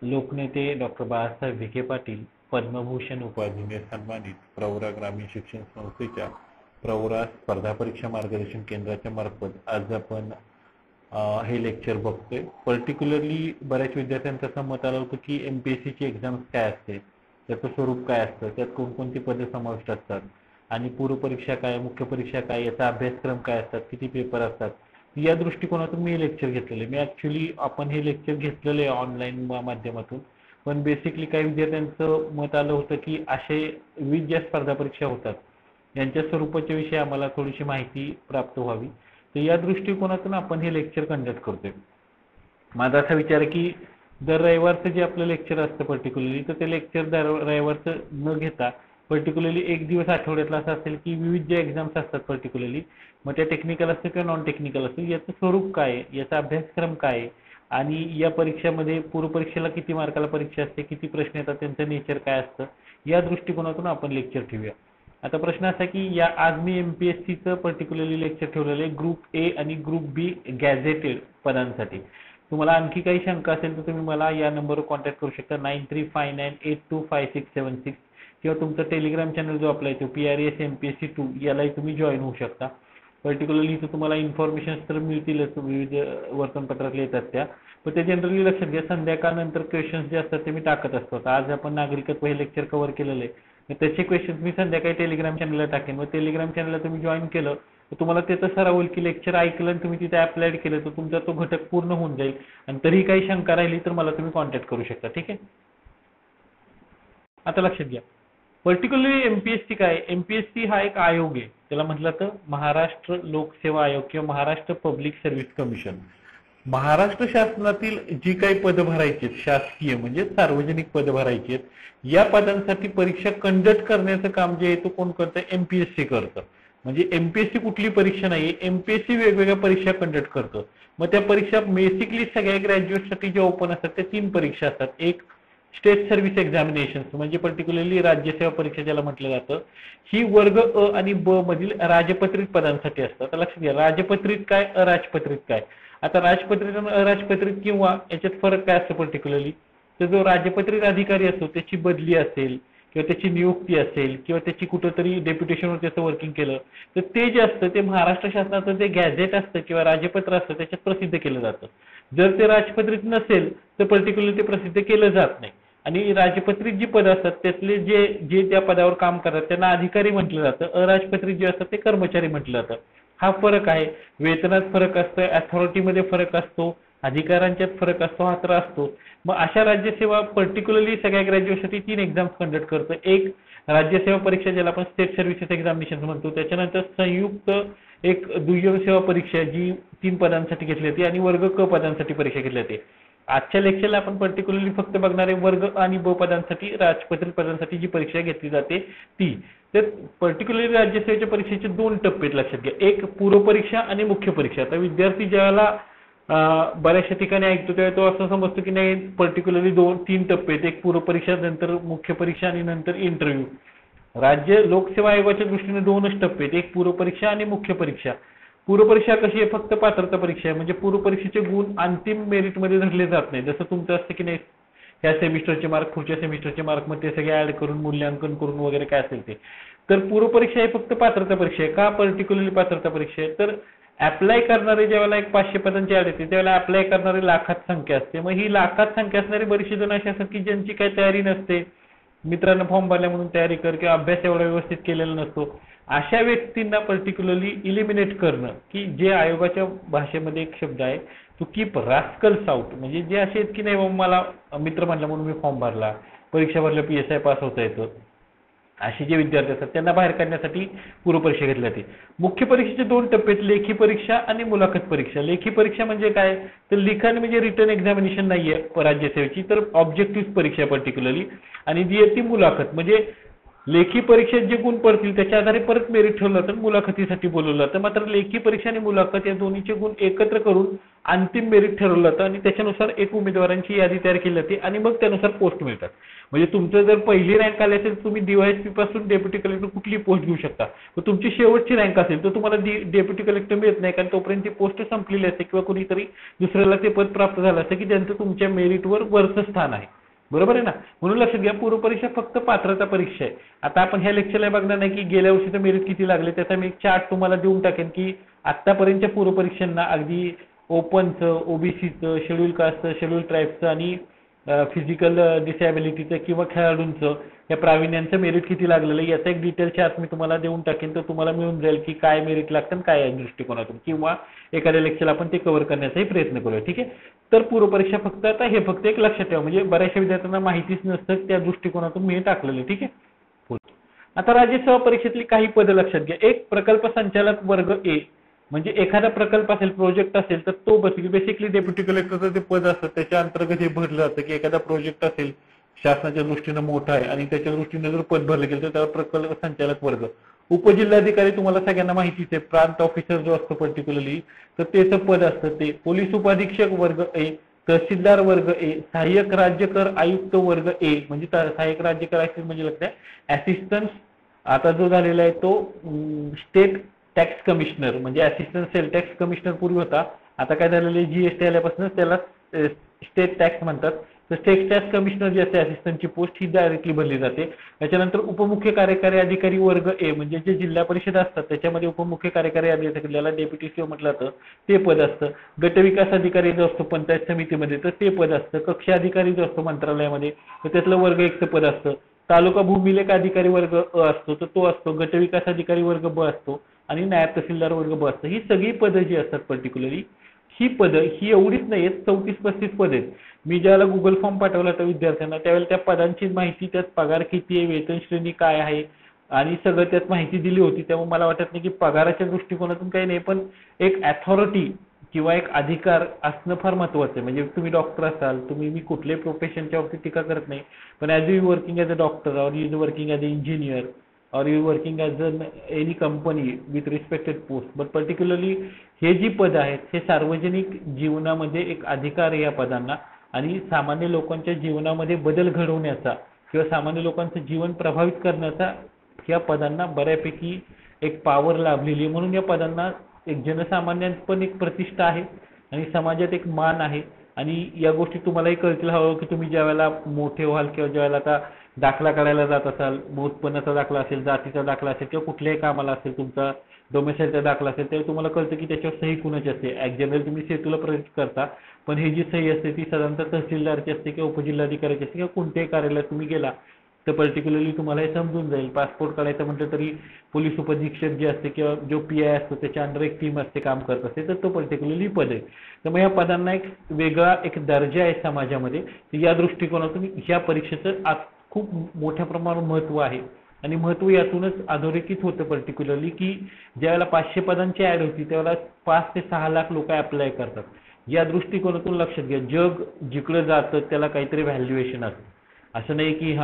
लोकनेते डॉक्टर बाळासाहेब विखे पाटील पद्मभूषण उपाधीने सन्मानित प्रवरा ग्रामीण शिक्षण संस्थेच्या प्रवरा स्पर्धा परीक्षा मार्गदर्शन केंद्राच्या मार्फत आज आपण हे लेक्चर बघतोय। पर्टिक्युलरली बऱ्याच विद्यार्थ्यांचं असं मत आलं होतं की MPSC ची एक्झाम काय असते, त्याचं स्वरूप काय असतं, त्यात कोणकोणती पदे समाविष्ट असतात आणि पूर्व परीक्षा काय, मुख्य परीक्षा काय, याचा अभ्यासक्रम काय असतात, किती पेपर असतात, या दृष्टिकोनातून मी हे लेक्चर घेतलेले। मी ऍक्च्युली आपण हे लेक्चर घेतलेले ऑनलाईन माध्यमातून, पण बेसिकली काही विद्यार्थ्यांचं मत आलं होतं की असे विविध ज्या स्पर्धा परीक्षा होतात यांच्या स्वरूपाच्या विषयी आम्हाला थोडीशी माहिती प्राप्त व्हावी, तर या दृष्टिकोनातून आपण हे लेक्चर कंडक्ट करतोय। माझा असा विचार आहे की दर रविवारचं जे आपलं लेक्चर असतं पर्टिक्युलरली, तर ते लेक्चर दर रविवारचं न घेता पर्टिक्युलरली एक दिवस आठवड्यातला असा असेल की विविध ज्या एक्झाम्स असतात पर्टिक्युलरली, मग त्या टेक्निकल असतं किंवा नॉन टेक्निकल असतं, याचं स्वरूप काय आहे, याचा अभ्यासक्रम काय आहे आणि या परीक्षेमध्ये पूर्व परीक्षेला किती मार्काला परीक्षा असते, किती प्रश्न येतात, त्यांचं नेचर काय असतं, या दृष्टिकोनातून आपण लेक्चर ठेवूया। आता प्रश्न असा की या आज मी MPSCचं पर्टिक्युलरली लेक्चर ठेवलेलं आहे ग्रुप ए आणि ग्रुप बी गॅझेटेड पदांसाठी। तुम्हाला आणखी काही शंका असेल तर तुम्ही मला या नंबरवर कॉन्टॅक्ट करू शकता 9359825676, किंवा तुमचा टेलिग्राम चॅनल जो आपला आहे तो PRS MPSC2 यालाही तुम्ही जॉईन होऊ शकता। पर्टिक्युलरली इथं तुम्हाला इन्फॉर्मेशन तर मिळतीलच, विविध वर्तमानपत्रातल्या येतात त्या, पण ते जनरली लक्षात घ्या संध्याकाळनंतर क्वेश्चन्स जे असतात ते मी टाकत असतो। आज आपण नागरिकत्व हे लेक्चर कव्हर केलेलं आहे, त्याचे क्वेश्चन्स मी संध्याकाळी टेलिग्राम चॅनलला टाकेन, व टेलिग्राम चॅनलला तुम्ही जॉईन केलं तर तुम्हाला त्याचा सराव होईल की लेक्चर ऐकलं आणि तुम्ही तिथे अप्लाइड केलं तर तुमचा तो घटक पूर्ण होऊन जाईल। आणि तरी काही शंका राहिली तर मला तुम्ही कॉन्टॅक्ट करू शकता, ठीक आहे। आता लक्षात घ्या पर्टिक्युलरली MPSC काय, MPSC हा एक आयोग आहे, त्याला म्हटलं तर महाराष्ट्र लोकसेवा आयोग किंवा Maharashtra public service commission. Maharashtra शासनातील जी काही पदं भरायची आहेत, शासकीय म्हणजे सार्वजनिक पदं भरायची आहेत, या पदांसाठी परीक्षा कंडक्ट करण्याचं काम जे आहे तो कोण करतं, MPSC करतं। म्हणजे MPSC कुठली परीक्षा नाही, MPSC वेगवेगळ्या परीक्षा कंडक्ट करतं। मग त्या परीक्षा बेसिकली सगळ्या ग्रॅज्युएटसाठी ज्या ओपन असतात त्या 3 परीक्षा असतात। एक स्टेट सर्व्हिस एक्झामिनेशन म्हणजे पर्टिक्युलरली राज्यसेवा परीक्षा ज्याला म्हटलं जातं, ही वर्ग अ आणि ब मधील राजपत्रित पदांसाठी असतं। आता लक्षात घ्या राजपत्रित काय, अराजपत्रित काय। आता राजपत्रित आणि अराजपत्रित किंवा याच्यात फरक काय असतो पर्टिक्युलरली, तर जो राजपत्रित अधिकारी असतो त्याची बदली असेल किंवा त्याची नियुक्ती असेल किंवा त्याची कुठेतरी डेप्युटेशनवर त्याचं वर्किंग केलं तर ते जे असतं ते महाराष्ट्र शासनाचं जे गॅझेट असतं किंवा राजपत्र असतं त्याच्यात प्रसिद्ध केलं जातं। जर ते राजपत्रित नसेल तर पर्टिक्युलरली ते प्रसिद्ध केलं जात नाही। आणि राजपत्रित जी पद असतात त्यातले जे जे त्या पदावर काम करतात त्यांना अधिकारी म्हटलं जातं, अराजपत्रित जे असतात ते कर्मचारी म्हटलं जातं। हा फरक आहे। वेतनात फरक असतो, अथॉरिटीमध्ये फरक असतो, अधिकारांच्यात फरक असतो, हा तर असतो। मग अशा राज्यसेवा पर्टिक्युलरली सगळ्या ग्रॅज्युएटसाठी 3 एक्झाम्स कंडक्ट करतं। एक राज्यसेवा परीक्षा ज्याला आपण स्टेट सर्व्हिसेस एक्झामिनेशन म्हणतो, त्याच्यानंतर संयुक्त एक दुय्यम सेवा परीक्षा जी 3 पदांसाठी घेतली जाते आणि वर्ग क पदांसाठी परीक्षा घेतली जाते। आजच्या लेक्चरला आपण पर्टिक्युलरली फक्त बघणार आहे वर्ग आणि ब पदांसाठी राजपत्रित पदांसाठी जी परीक्षा घेतली जाते ती। तर पर्टिक्युलरली राज्यसेवेच्या परीक्षेचे 2 टप्पे लक्षात घ्या, एक पूर्व परीक्षा आणि मुख्य परीक्षा। आता विद्यार्थी ज्याला बऱ्याचशा ठिकाणी ऐकतो तेव्हा तो असं समजतो की नाही पर्टिक्युलरली 2-3 टप्पे आहेत, एक पूर्व परीक्षा, नंतर मुख्य परीक्षा आणि नंतर इंटरव्ह्यू। राज्य लोकसेवा आयोगाच्या दृष्टीने 2च टप्पे आहेत, एक पूर्व परीक्षा आणि मुख्य परीक्षा। पूर्व परीक्षा कशी आहे, फक्त पात्रता परीक्षा आहे, म्हणजे पूर्व परीक्षेचे गुण अंतिम मेरिटमध्ये धरले जात नाही। जसं तुमचं असतं की नाही ह्या सेमिस्टरचे मार्क पुढच्या सेमिस्टरचे मार्क मग ते सगळे ऍड करून मूल्यांकन करून वगैरे काय असेल ते, तर पूर्व परीक्षा ही फक्त पात्रता परीक्षा आहे। का पर्टिक्युलरली पात्रता परीक्षा आहे, तर अप्लाय करणारे ज्यावेळेला एक 500 पदांची ऍड येते त्यावेळेला अप्लाय करणारे लाखात संख्या असते। मग ही लाखात संख्या असणारी बरीचशी जण अशी असतात की ज्यांची काही तयारी नसते, मित्रांना फॉर्म भरल्या म्हणून तयारी कर किंवा अभ्यास एवढा व्यवस्थित केलेला नसतो, अशा व्यक्तींना पर्टिक्युलरली इलिमिनेट करणं, की जे आयोगाच्या भाषेमध्ये एक शब्द आहे तो कीप रास्कल्स आउट, म्हणजे जे असे आहेत की नाही बाबा मला मित्र म्हणला म्हणून मी फॉर्म भरला, परीक्षा भरल्या PSI पास होता येतं, असे जे विद्यार्थी असतात त्यांना बाहेर काढण्यासाठी पूर्व परीक्षा घेतली जाते। मुख्य परीक्षेचे 2 टप्पे आहेत, लेखी परीक्षा आणि मुलाखत परीक्षा। लेखी परीक्षा म्हणजे काय, तर लिखाण म्हणजे रिटन एक्झामिनेशन नाहीये राज्यसेवेची, तर ऑब्जेक्टिव्ह परीक्षा पर्टिक्युलरली, आणि जी आहे ती मुलाखत म्हणजे लेखी परीक्षेत जे गुण पडतील त्याच्या आधारे परत मेरिट ठरवलं जातं, मुलाखतीसाठी बोलवलं जातं. मात्र लेखी परीक्षा आणि मुलाखत या दोन्हीचे गुण एकत्र करून अंतिम मेरिट ठरवलं जातं आणि त्याच्यानुसार एक उमेदवारांची यादी तयार केली जाते आणि मग त्यानुसार पोस्ट मिळतात. म्हणजे तुमचं जर पहिली रँक आली असेल तुम्ही डीवायएसपी पासून डेप्युटी कलेक्टर कुठली पोस्ट घेऊ शकता. तुमची शेवटची रँक असेल तर तुम्हाला डेप्युटी कलेक्टर मिळत नाही, कारण तोपर्यंत ती पोस्ट संपलेली असते किंवा कुणीतरी दुसऱ्याला ते पद प्राप्त झालं असतं की ज्यांचं तुमच्या मेरिटवर वरचं स्थान आहे. बरोबर आहे ना. म्हणून लक्षात घ्या, पूर्वपरीक्षा फक्त पात्रता परीक्षा आहे. आता आपण ह्या लेक्चरला बघणार नाही की गेल्या वर्षीचं मेरिट किती लागले, त्याचा मी एक चार्ट तुम्हाला देऊन टाकेन की आतापर्यंतच्या पूर्वपरीक्षांना अगदी ओपनचं, ओबीसीचं, शेड्यूल कास्टचं, शेड्यूल ट्राईबचं आणि फिजिकल डिसॅबिलिटीचं किंवा खेळाडूंचं या प्रावीण्यांचं मेरिट किती लागलेलं आहे याचा एक डिटेल चार्ट मी तुम्हाला देऊन टाकेन. तर तुम्हाला मिळून जाईल की काय मेरिट लागतं आणि काय आहे दृष्टिकोनातून, किंवा एखाद्या लेक्चरला आपण ते कव्हर करण्याचाही प्रयत्न करूया. ठीक आहे. तर पूर्वपरीक्षा फक्त आता हे फक्त एक लक्षात ठेवा, म्हणजे बऱ्याचशा विद्यार्थ्यांना माहितीच नसतं, त्या दृष्टिकोनातून मी हे टाकलेलं. ठीक आहे. आता राज्यसेवा परीक्षेतली काही पदं लक्षात घ्या. एक प्रकल्प संचालक वर्ग ए, म्हणजे एखादा प्रकल्प असेल, प्रोजेक्ट असेल तर तो बेसिकली डेप्युटी कलेक्टरचं ते पद असतं, त्याच्या अंतर्गत हे भरलं जातं की एखादा प्रोजेक्ट असेल शासनाच्या दृष्टीनं मोठा आहे आणि त्याच्या दृष्टीनं जर पद भरलं गेलं तर त्यावर प्रकल्प संचालक वर्ग. उपजिल्हाधिकारी तुम्हाला सगळ्यांना माहितीच आहे, प्रांत ऑफिसर जो असतो पर्टिक्युलरली तर त्याचं पद असतं ते. पोलीस उपाधीक्षक वर्ग ए, तहसीलदार वर्ग ए, सहाय्यक राज्य कर आयुक्त वर्ग ए, म्हणजे सहाय्यक राज्य कर आयुक्त म्हणजे लक्षात असिस्टंट आता जो झालेला आहे तो स्टेट टॅक्स कमिशनर, म्हणजे असिस्टंट सेल टॅक्स कमिशनर पूर्वी होता, आता काय झालेलं आहे जीएसटी आल्यापासून त्याला स्टेट टॅक्स म्हणतात. तर स्टेट टॅक्स कमिशनर जे असते असिस्टंटची पोस्ट ही डायरेक्टली भरली जाते. त्याच्यानंतर उपमुख्य कार्यकारी अधिकारी वर्ग ए, म्हणजे जे जिल्हा परिषद असतात त्याच्यामध्ये उपमुख्य कार्यकारी अधिकाऱ्याला डेप्युटी सीओ म्हटलं जातं, ते पद असतं. गटविकास अधिकारी जो असतो पंचायत समितीमध्ये तर ते पद असतं. कक्ष अधिकारी जो असतो मंत्रालयामध्ये तर त्यातलं वर्ग एकचं पद असतं. तालुका भूमिलेख अधिकारी वर्ग अ असतो तर तो असतो. गटविकास अधिकारी वर्ग ब असतो आणि नायब तहसीलदार वर्ग ब असतं. ही सगळी पदं जी असतात पर्टिक्युलरली ही पदं ही एवढीच नाही आहेत, 34-35 पदं आहेत. मी ज्यावेळेला गुगल फॉर्म पाठवला होता विद्यार्थ्यांना त्यावेळेला त्या पदांची माहिती, त्यात पगार किती आहे, वेतन श्रेणी काय आहे आणि सगळं त्यात माहिती दिली होती. त्यामुळे मला वाटत नाही की पगाराच्या दृष्टिकोनातून काही नाही, पण एक अथॉरिटी किंवा एक अधिकार असणं फार महत्वाचं आहे. म्हणजे तुम्ही डॉक्टर असाल, मी कुठल्याही प्रोफेशनच्या बाबतीत टीका करत नाही, पण as you working as a doctor or you working as a engineer or you working as an any company with respected post, but particularly हे जी पद आहेत हे सार्वजनिक जीवनामध्ये एक अधिकार आहे या पदांना, आणि सामान्य लोकांच्या जीवनामध्ये बदल घडवण्याचा किंवा सामान्य लोकांचं जीवन प्रभावित करण्याचा या पदांना बऱ्यापैकी एक पॉवर लाभलेली आहे. म्हणून या पदांना एक जनसामान्यांत पण एक प्रतिष्ठा आहे आणि समाजात एक मान आहे. आणि या गोष्टी तुम्हालाही कळतील हवं की तुम्ही ज्या वेळेला मोठे व्हाल किंवा ज्या वेळेला आता दाखला काढायला जात असाल, उत्पन्नाचा दाखला असेल, जातीचा दाखला असेल किंवा कुठल्याही कामाला असेल, तुमचा डोमेसाईलचा दाखला असेल, तेव्हा तुम्हाला कळतं की त्याच्यावर सही कुणाची असते. जनरल तुम्ही सेतूला प्रवेश करता, पण ही जी सही असते ती साधारणतः तहसीलदारची असते किंवा उपजिल्हाधिकाऱ्याची असते किंवा कोणत्याही कार्यालयात तुम्ही गेला तर पर्टिक्युलरली तुम्हाला हे समजून जाईल. पासपोर्ट काढायचं म्हटलं तरी पोलीस उपअधीक्षक जे असते किंवा जो पीआय असतो त्याच्या अंडर एक टीम असते काम करत असते, तर तो पर्टिक्युलरली पद आहे. तर मग या पदांना एक वेगळा एक दर्जा आहे समाजामध्ये. या दृष्टिकोनातून ह्या परीक्षेचं खूप मोठ्या प्रमाणावर महत्व आहे आणि महत्व यातूनच अधोरेखित होतं पर्टिक्युलरली की ज्यावेळेला 500 पदांची ऍड होती त्यावेळेला 5 ते 6 लाख लोक अप्लाय करतात. या दृष्टिकोनातून लक्षात घ्या, जग जिकडं जातं त्याला काहीतरी व्हॅल्युएशन असतं. असं नाही की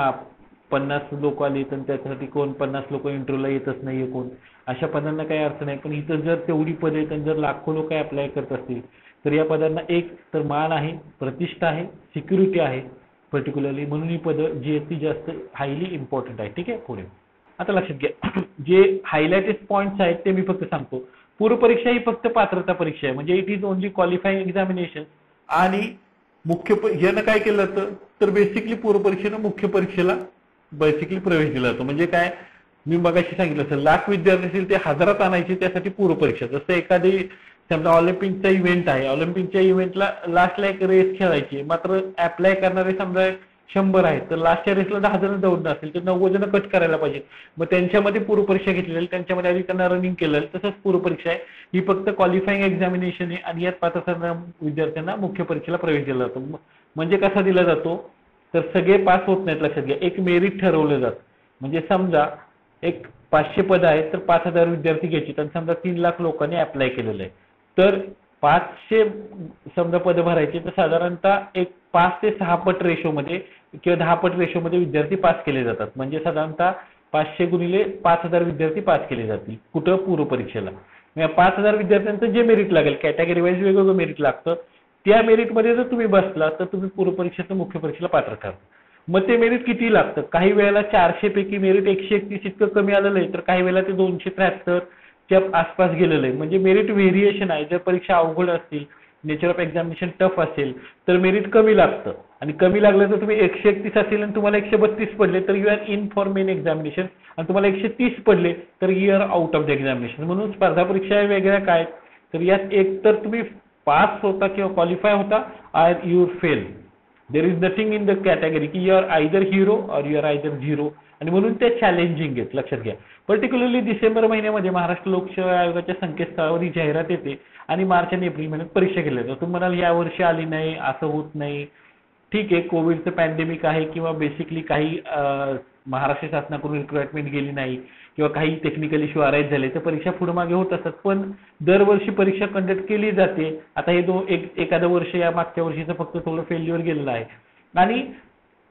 50 लोक आले तर त्याच्यासाठी कोण 50 लोक इंटरव्ह्यूला येतच नाहीये कोण, अशा पदांना काही अर्थ नाही. पण इथं जर तेवढी पदं आहेत आणि जर लाखो लोक अप्लाय करत असतील तर या पदांना एक तर मान आहे, प्रतिष्ठा आहे, सिक्युरिटी आहे पर्टिक्युलरली. म्हणून ही पदं जी आहेत ती जास्त हायली इम्पॉर्टंट आहे. ठीक आहे. पुढे आता लक्षात घ्या, जे हायलाइटेड पॉईंट्स आहेत ते मी फक्त सांगतो. पूर्वपरीक्षा ही फक्त पात्रता परीक्षा आहे, म्हणजे it is only qualifying examination. आणि यानं काय केलं जातं तर बेसिकली पूर्वपरीक्षेनं मुख्य परीक्षेला बेसिकली प्रवेश दिला जातो. म्हणजे काय, मी मगाशी सांगितलं असेल, लाख विद्यार्थी असतील ते हजारात आणायचे त्यासाठी पूर्वपरीक्षा. जसं एखादी समजा ऑलिम्पिकचा इव्हेंट आहे, ऑलिम्पिकच्या इव्हेंटला लास्टला एक रेस खेळायची, मात्र अप्लाय करणारे समजा 100 आहेत तर लास्टच्या रेसला 10 जण दौडणं असेल तर 90 जण कट करायला पाहिजे. मग त्यांच्यामध्ये पूर्वपरीक्षा घेतलेली, त्यांच्यामध्ये आधी त्यांना रनिंग केलेलं, तसंच पूर्वपरीक्षा आहे. ही फक्त क्वालिफाईंग एक्झामिनेशन आहे आणि यात पात्र विद्यार्थ्यांना मुख्य परीक्षेला प्रवेश दिला जातो. म्हणजे कसा दिला जातो तर सगळे पास होत नाहीत. लक्षात घ्या, एक मेरिट ठरवलं जातं. म्हणजे समजा एक 500 पद आहेत तर 5000 विद्यार्थी घ्यायची आणि समजा 3 लाख लोकांनी अप्लाय केलेलं आहे, तर 500 समजा पद भरायची तर साधारणतः एक 5 ते 6 पट रेशोमध्ये किंवा 10 पट रेशोमध्ये विद्यार्थी पास केले जातात. म्हणजे साधारणतः 500 गुणिले 5000 विद्यार्थी पास केले जातील कुठं पूर्व परीक्षेला. 5000 विद्यार्थ्यांचं जे मेरिट लागेल कॅटेगरी वाईज वेगवेगळं मेरिट लागतं. त्या मेरिटमध्ये जर तुम्ही बसला तर तुम्ही पूर्व परीक्षेचं मुख्य परीक्षेला पात्र ठरता. मग ते मेरिट किती लागतं? काही वेळेला 400 पैकी मेरिट 131 इतकं कमी आलेलं आहे, तर काही वेळेला ते 273 च्या आसपास गेलेलं आहे. म्हणजे मेरिट व्हेरिएशन आहे. जर परीक्षा अवघड असतील, नेचर ऑफ एक्झामिनेशन टफ असेल तर मेरिट कमी लागतं. आणि कमी लागलं तर तुम्ही 131 असेल आणि तुम्हाला 132 पडले तर you are in for main examination, आणि तुम्हाला 130 पडले तर you are out of the examination. म्हणून स्पर्धा परीक्षा वेगळ्या काय, तर यात एक तर तुम्ही पास होता किंवा क्वालिफाय होता are you fail. There is nothing in the category की you are either hero or you are either zero. आणि म्हणून ते चॅलेंजिंग आहेत, लक्षात घ्या. पर्टिक्युलरली डिसेंबर महिन्यामध्ये महाराष्ट्र लोकसेवा आयोगाच्या संकेतस्थळावर ही जाहिरात येते आणि मार्च आणि एप्रिल महिन्यात परीक्षा केल्या जातात. तुम्ही म्हणाल या वर्षी आली नाही, असं होत नाही. ठीक आहे, कोविडचं पॅन्डेमिक आहे किंवा बेसिकली काही महाराष्ट्र शासनाकडून रिक्वायरमेंट गेली नाही किंवा काही टेक्निकल इश्यू अराईज झाले तर परीक्षा पुढे मागे होत असतात. पण दरवर्षी परीक्षा कंडक्ट केली जाते. आता हे एखादं वर्ष या मागच्या वर्षीचं फक्त थोडं फेल्युअर गेलेलं आहे. आणि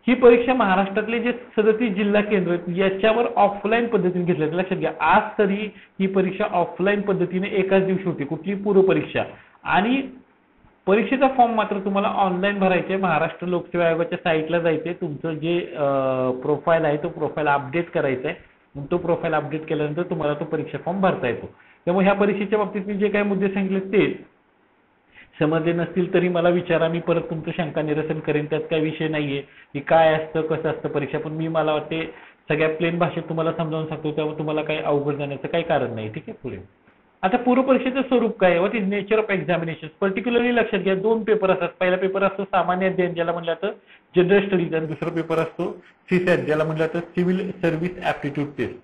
ही परीक्षा महाराष्ट्रातले जे 37 जिल्हा केंद्र आहेत याच्यावर ऑफलाईन पद्धतीने घेतल्या जाते. लक्षात घ्या, आज तरी ही परीक्षा ऑफलाईन पद्धतीने एकाच दिवशी होती, कुठली पूर्व परीक्षा. आणि परीक्षेचा फॉर्म मात्र तुम्हाला ऑनलाईन भरायचे. महाराष्ट्र लोकसेवा आयोगाच्या साईटला जायचे, तुमचं जे प्रोफाईल आहे तो प्रोफाईल अपडेट करायचा आहे. तो प्रोफाईल अपडेट केल्यानंतर तुम्हाला तो परीक्षा फॉर्म भरता येतो. त्यामुळे ह्या परीक्षेच्या बाबतीत मी जे काही मुद्दे सांगितले ते समजले नसतील तरी मला विचारा, मी परत तुमचं शंका निरसन करेन. त्यात काही विषय नाहीये की काय असतं कसं असतं परीक्षा, पण मी मला वाटते सगळ्या प्लेन भाषेत तुम्हाला समजावून सांगतो, त्यामुळे तुम्हाला काही अवघड जाण्याचं काही कारण नाही. ठीक आहे, पुढे आता पूर्व परीक्षेचं स्वरूप काय, what is nature of examination. Particularly लक्षात घ्या, 2 पेपर असतात. पहिला पेपर असतो सामान्य अध्ययन ज्याला म्हटलं जातं जनरल स्टडीज, आणि दुसरा पेपर असतो सीसॅट ज्याला म्हटलं जातं सिव्हिल सर्व्हिस ऍप्टिट्यूड टेस्ट.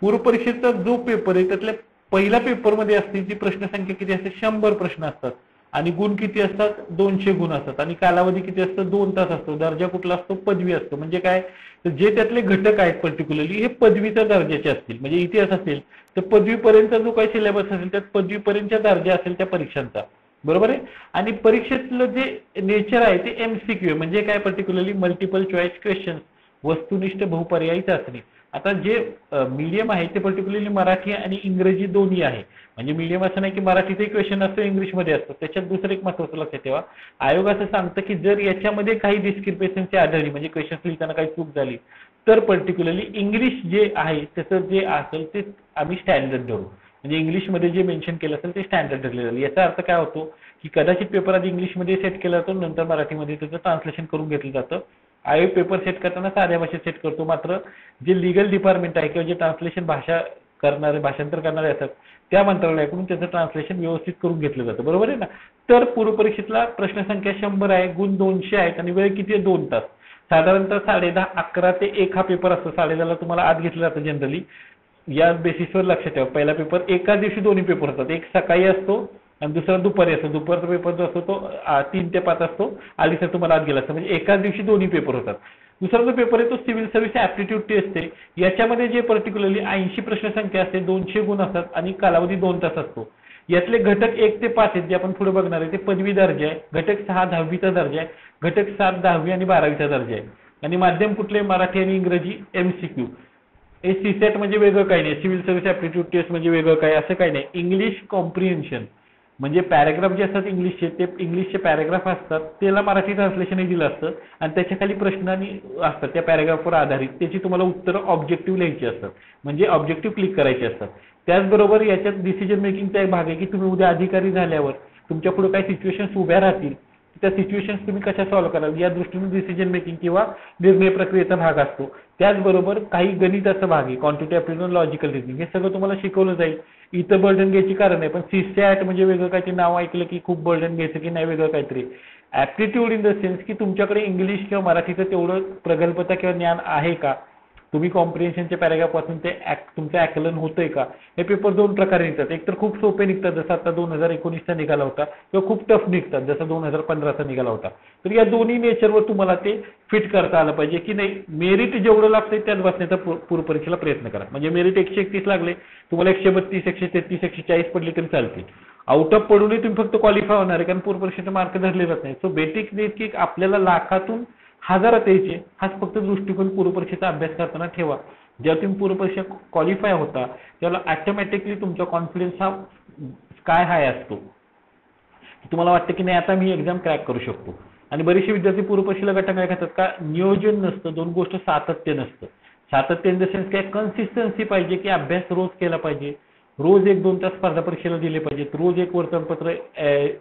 पूर्व परीक्षेचा जो पेपर आहे त्यातल्या पहिल्या पेपरमध्ये असते ती प्रश्न संख्या किती असते, 100 प्रश्न असतात. आणि गुण किती असतात, 200 गुण असतात. आणि कालावधी किती असतो, 2 तास असतो. दर्जा कुठला असतो, पदवी असतो. म्हणजे काय, तर जे त्यातले घटक आहेत पर्टिक्युलरली हे पदवीच्या दर्जाचे असतील. म्हणजे इतिहास असेल तर पदवीपर्यंत जो काही सिलेबस असेल त्यात पदवीपर्यंतचा दर्जा असेल त्या परीक्षांचा, बरोबर आहे. आणि परीक्षेतलं जे नेचर आहे ते MCQ म्हणजे काय, पर्टिक्युलरली मल्टिपल चॉईस क्वेश्चन, वस्तुनिष्ठ बहुपर्यायी चाचणी. आता जे मीडियम आहे ते पर्टिक्युलरली मराठी आणि इंग्रजी दोन्ही आहे. म्हणजे मीडियम असं नाही की मराठीतही क्वेश्चन असतो इंग्लिशमध्ये असतो. त्याच्यात दुसरं एक महत्त्वाचं लक्षात ठेवा, आयोग असं सांगतं की जर याच्यामध्ये काही डिस्क्रिपेन्सी आढळली म्हणजे क्वेश्चन लिहिताना काही चूक झाली तर पर्टिक्युलरली इंग्लिश जे आहे त्याचं जे असेल ते आम्ही स्टँडर्ड धरू. म्हणजे इंग्लिशमध्ये जे मेन्शन केलं असेल ते स्टँडर्ड धरले जाईल. याचा अर्थ काय होतो की कदाचित पेपर आधी इंग्लिशमध्ये सेट केला जातो, नंतर मराठीमध्ये त्याचं ट्रान्सलेशन करून घेतलं जातं. आयोग पेपर सेट करताना साध्या भाषेत सेट करतो, मात्र जे लीगल डिपार्टमेंट आहे किंवा जे ट्रान्सलेशन भाषांतर करणारे असतात त्या मंत्रालयाकडून त्याचं ट्रान्सलेशन व्यवस्थित करून घेतलं जातं, बरोबर आहे ना. तर पूर्व परीक्षेतला प्रश्न संख्या 100 आहे, गुण 200 आहेत आणि वेळ किती आहे, 2 तास. साधारणतः 10:30, 11 ते 1 हा पेपर असतो. 10:30ला तुम्हाला आत घेतलं जातं जनरली. या बेसिसवर लक्षात ठेवा, पहिला पेपर एकाच दिवशी दोन्ही पेपर होतात. एक सकाळी असतो आणि दुसरा दुपारी असतो. दुपारचा पेपर जो असतो तो 3 ते 5 असतो. आधीच तुम्हाला आत गेला असतं, म्हणजे एकाच दिवशी दोन्ही पेपर होतात. दुसरा जो पेपर आहे तो सिव्हिल सर्व्हिस ऍप्टिट्यूड टेस्ट आहे. याच्यामध्ये जे पर्टिक्युलरली 80 प्रश्न संख्या असते, 200 गुण असतात आणि कालावधी 2 तास असतो. यातले घटक 1 ते 5 आहेत जे आपण पुढे बघणार आहे. ते पदवी दर्जा आहे, घटक 6 10वीचा दर्जा आहे, घटक 7 10वी आणि 12वीचा दर्जा आहे. आणि माध्यम कुठले, मराठी आणि इंग्रजी MCQ. हे सीसॅट म्हणजे वेगळं काही नाही, सिव्हिल सर्व्हिस ऍप्टिट्यूड टेस्ट म्हणजे वेगळं काय असं काही नाही. इंग्लिश कॉम्प्रिहेन्शन म्हणजे पॅराग्राफ जे असतात इंग्लिशचे, ते इंग्लिशचे पॅराग्राफ असतात, त्याला मराठी ट्रान्सलेशनही दिलं असतं आणि त्याच्या खाली प्रश्नांनी असतात त्या पॅराग्राफवर आधारित. त्याची तुम्हाला उत्तरं ऑब्जेक्टिव्ह लिहायची असतात, म्हणजे ऑब्जेक्टिव्ह क्लिक करायचे असतात. त्याचबरोबर याच्यात डिसिजन मेकिंगचा एक भाग आहे की तुम्ही उद्या अधिकारी झाल्यावर तुमच्या पुढे काही सिच्युएशन्स उभ्या राहतील, त्या सिच्युएशन्स तुम्ही कशा सॉल्व्ह कराल या दृष्टीने डिसिजन मेकिंग किंवा निर्णय प्रक्रियेचा भाग असतो. त्याचबरोबर काही गणिताचा भाग आहे, क्वांटिटी ॲप्टिट्यूड, लॉजिकल रिझनिंग, हे सगळं तुम्हाला शिकवलं जाईल. इथं बर्डन घ्यायची कारण नाही, पण सीसॅट म्हणजे वेगळं काहीतरी नाव ऐकलं की खूप बर्डन घ्यायचं की नाही, वेगळं काहीतरी. ऍप्टिट्यूड इन द सेन्स की तुमच्याकडे इंग्लिश किंवा मराठीचं तेवढं प्रगल्भता किंवा ज्ञान आहे का, तुम्ही कॉम्प्रिहेन्शनच्या पॅराग्राफ पासून ते तुमचं आकलन होतंय का. हे पेपर 2 प्रकारे निघतात, एक तर खूप सोपे निघतात जसं आता 2019चा निघाला होता, किंवा खूप टफ निघतात जसं 2015चा निघाला होता. तर या दोन्ही नेचरवर तुम्हाला ते फिट करता आलं पाहिजे की नाही. मेरिट जेवढं लागतंय त्यात बसण्याचा पूर्व परीक्षेला प्रयत्न करा. म्हणजे मेरिट 131 लागले, तुम्हाला 132 133 140 पडले तरी चालतील. आउट ऑफ पडूनही तुम्ही फक्त क्वालिफाय होणार आहे, कारण पूर्व परीक्षेचे मार्क धरले जात नाही. सो बेसिक की आपल्याला लाखातून हजारात यायचे, हाच फक्त दृष्टिकोन पूर्व परीक्षेचा अभ्यास करताना ठेवा. जेव्हा तुम्ही पूर्व परीक्षा क्वालिफाय होता त्याला ऑटोमॅटिकली तुमचा कॉन्फिडन्स हा स्काय हाय असतो. तुम्हाला वाटतं की नाही आता मी एक्झाम क्रॅक करू शकतो. आणि बरेचसे विद्यार्थी पूर्व परीक्षेला गटांग काय करतात का नियोजन नसतं, दोन गोष्ट सातत्य नसतं. सातत्य इन द सेन्स काय कन्सिस्टन्सी पाहिजे की अभ्यास रोज केला पाहिजे, रोज 1-2 तास स्पर्धा परीक्षेला दिले पाहिजेत, रोज एक वर्तमानपत्र